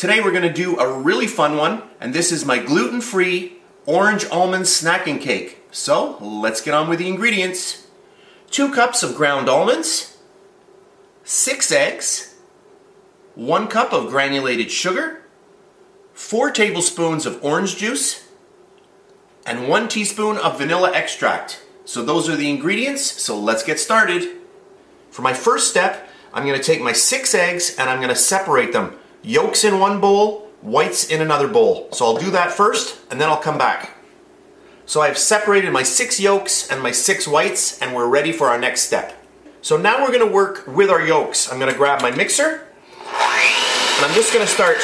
Today we're going to do a really fun one, and this is my gluten-free orange almond snacking cake. So let's get on with the ingredients. 2 cups of ground almonds, 6 eggs, 1 cup of granulated sugar, 4 tablespoons of orange juice, and 1 teaspoon of vanilla extract. So those are the ingredients, so let's get started. For my first step, I'm going to take my 6 eggs and I'm going to separate them. Yolks in one bowl, whites in another bowl. So I'll do that first and then I'll come back. So I've separated my 6 yolks and my 6 whites and we're ready for our next step. So now we're going to work with our yolks. I'm going to grab my mixer and I'm just going to start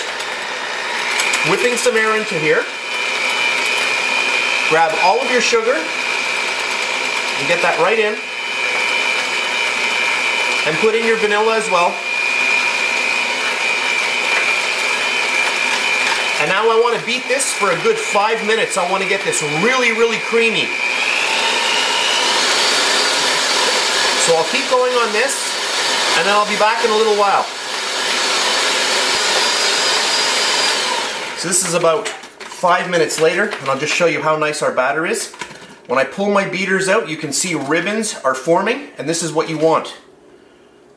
whipping some air into here. Grab all of your sugar and get that right in. And put in your vanilla as well. And now I want to beat this for a good 5 minutes. I want to get this really, really creamy. So I'll keep going on this, and then I'll be back in a little while. So this is about 5 minutes later, and I'll just show you how nice our batter is. When I pull my beaters out, you can see ribbons are forming, and this is what you want.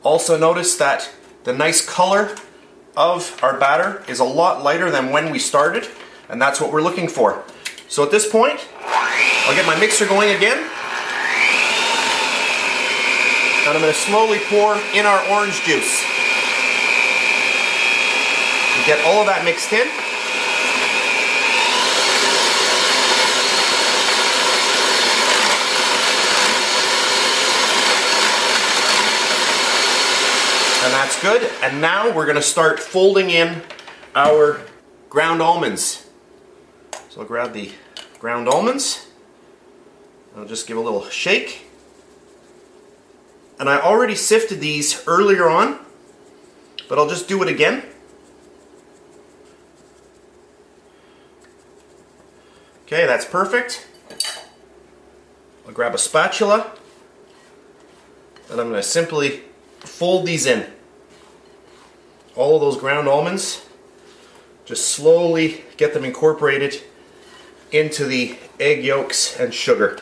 Also notice that the nice color of our batter is a lot lighter than when we started, and that's what we're looking for. So at this point, I'll get my mixer going again, and I'm going to slowly pour in our orange juice. And get all of that mixed in. And that's good. And now we're going to start folding in our ground almonds. So I'll grab the ground almonds. I'll just give a little shake. And I already sifted these earlier on, but I'll just do it again. Okay, that's perfect. I'll grab a spatula and I'm going to simply fold these in. All of those ground almonds, just slowly get them incorporated into the egg yolks and sugar.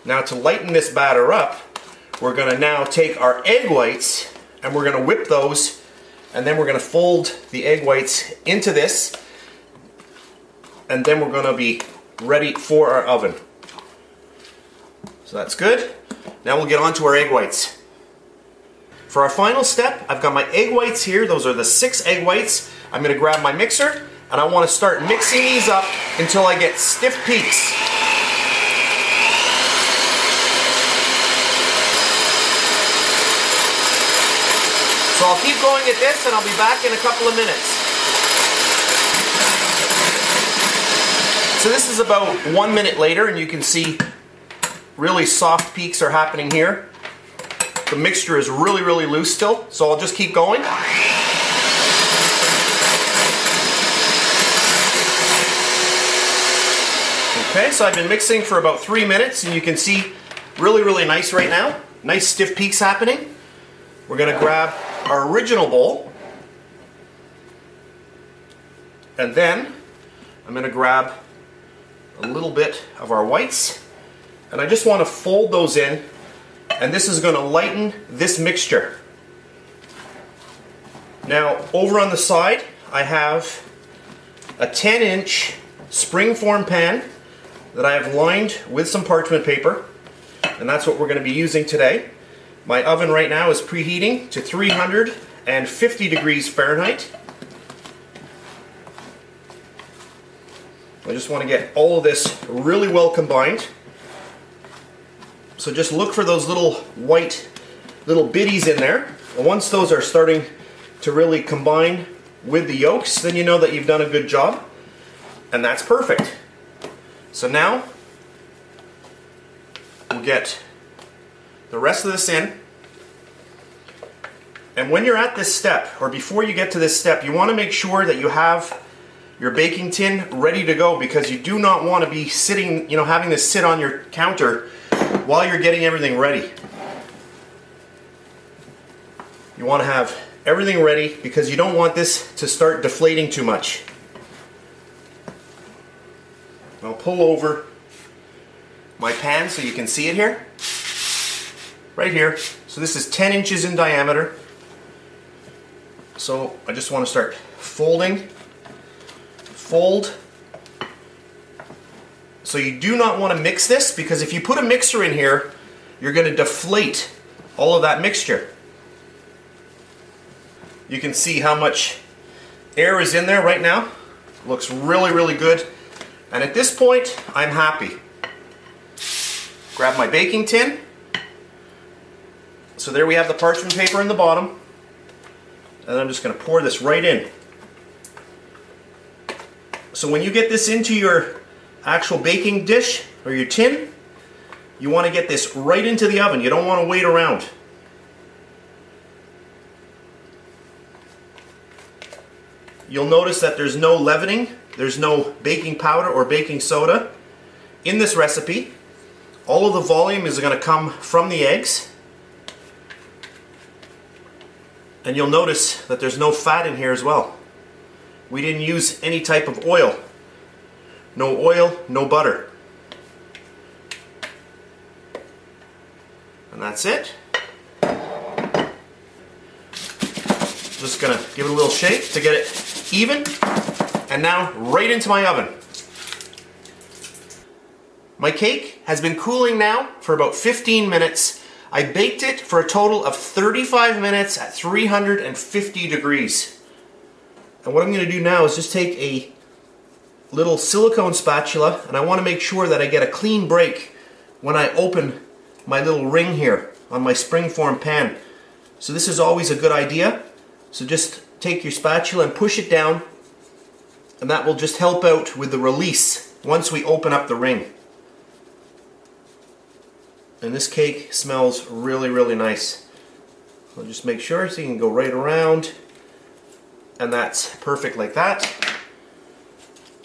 Now to lighten this batter up, we're going to now take our egg whites and we're going to whip those, and then we're going to fold the egg whites into this, and then we're going to be ready for our oven. So that's good. Now we'll get on to our egg whites. For our final step, I've got my egg whites here. Those are the 6 egg whites. I'm going to grab my mixer and I want to start mixing these up until I get stiff peaks. So I'll keep going at this and I'll be back in a couple of minutes. So this is about 1 minute later, and you can see really soft peaks are happening here. The mixture is really, really loose still, so I'll just keep going. Okay, so I've been mixing for about 3 minutes, and you can see really, really nice right now. Nice stiff peaks happening. We're going to grab our original bowl, and then I'm going to grab a little bit of our whites, and I just want to fold those in, and this is going to lighten this mixture. Now over on the side I have a 10-inch springform pan that I have lined with some parchment paper, and that's what we're going to be using today. My oven right now is preheating to 350 degrees Fahrenheit. I just want to get all of this really well combined. So just look for those little white little bitties in there. And once those are starting to really combine with the yolks, then you know that you've done a good job. And that's perfect. So now we'll get the rest of this in. And when you're at this step, or before you get to this step, you want to make sure that you have your baking tin ready to go, because you do not want to be sitting, having this sit on your counter while you're getting everything ready. You want to have everything ready because you don't want this to start deflating too much. I'll pull over my pan so you can see it here. Right here. So this is 10 inches in diameter. So I just want to start folding. Fold. So you do not want to mix this, because if you put a mixer in here, you're going to deflate all of that mixture. You can see how much air is in there right now. Looks really, really good. And at this point, I'm happy. Grab my baking tin. So there we have the parchment paper in the bottom. And I'm just going to pour this right in. So when you get this into your actual baking dish or your tin, you want to get this right into the oven. You don't want to wait around. You'll notice that there's no leavening, there's no baking powder or baking soda in this recipe. All of the volume is going to come from the eggs. And you'll notice that there's no fat in here as well. We didn't use any type of oil. No oil, no butter. And that's it. Just gonna give it a little shake to get it even. And now right into my oven. My cake has been cooling now for about 15 minutes. I baked it for a total of 35 minutes at 350 degrees. And what I'm going to do now is just take a little silicone spatula, and I want to make sure that I get a clean break when I open my little ring here on my springform pan. So this is always a good idea. So just take your spatula and push it down, and that will just help out with the release once we open up the ring. And this cake smells really, really nice. I'll just make sure so you can go right around. And that's perfect like that.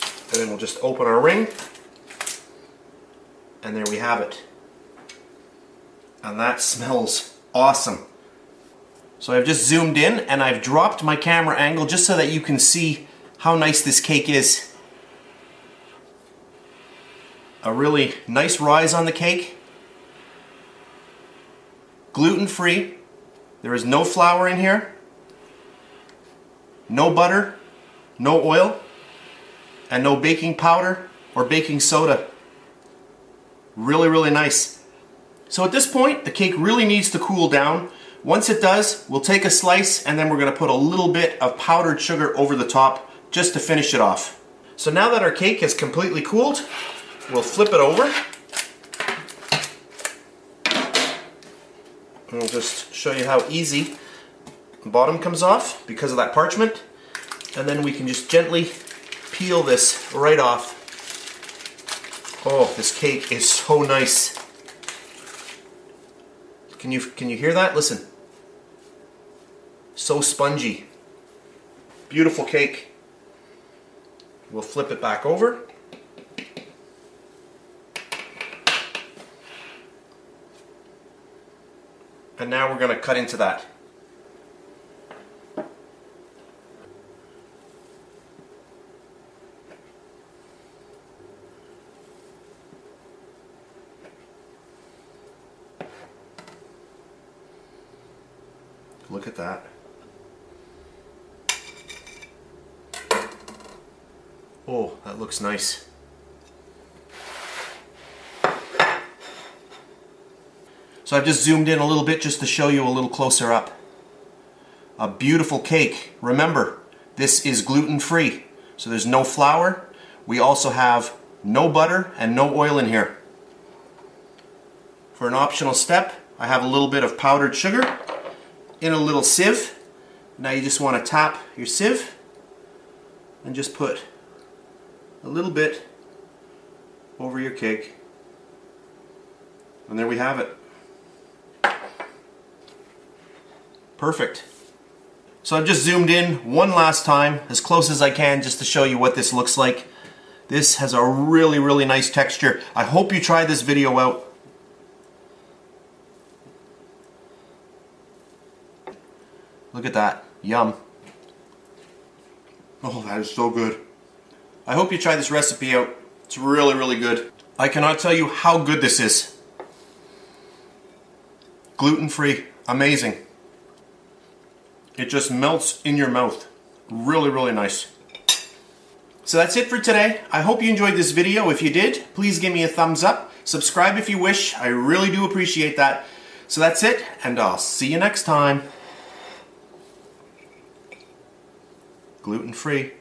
And then we'll just open our ring. And there we have it. And that smells awesome. So I've just zoomed in and I've dropped my camera angle just so that you can see how nice this cake is. A really nice rise on the cake. Gluten-free. There is no flour in here. No butter. No oil. And no baking powder or baking soda. Really, really nice. So at this point, the cake really needs to cool down. Once it does, we'll take a slice and then we're going to put a little bit of powdered sugar over the top just to finish it off. So now that our cake is completely cooled, we'll flip it over. And we'll just show you how easy the bottom comes off because of that parchment. And then we can just gently peel this right off. Oh, this cake is so nice. Can you hear that? Listen. So spongy. Beautiful cake. We'll flip it back over. And now we're going to cut into that. Look at that. Oh, that looks nice. So I've just zoomed in a little bit just to show you a little closer up. A beautiful cake. Remember, this is gluten-free, so there's no flour. We also have no butter and no oil in here. For an optional step, I have a little bit of powdered sugar in a little sieve. Now you just want to tap your sieve and just put a little bit over your cake. And there we have it. Perfect. So I've just zoomed in one last time, as close as I can, just to show you what this looks like. This has a really, really nice texture. I hope you try this video out. Look at that. Yum. Oh, that is so good. I hope you try this recipe out. It's really, really good. I cannot tell you how good this is. Gluten-free. Amazing. It just melts in your mouth. Really, really nice. So that's it for today. I hope you enjoyed this video. If you did, please give me a thumbs up. Subscribe if you wish. I really do appreciate that. So that's it, and I'll see you next time. Gluten-free.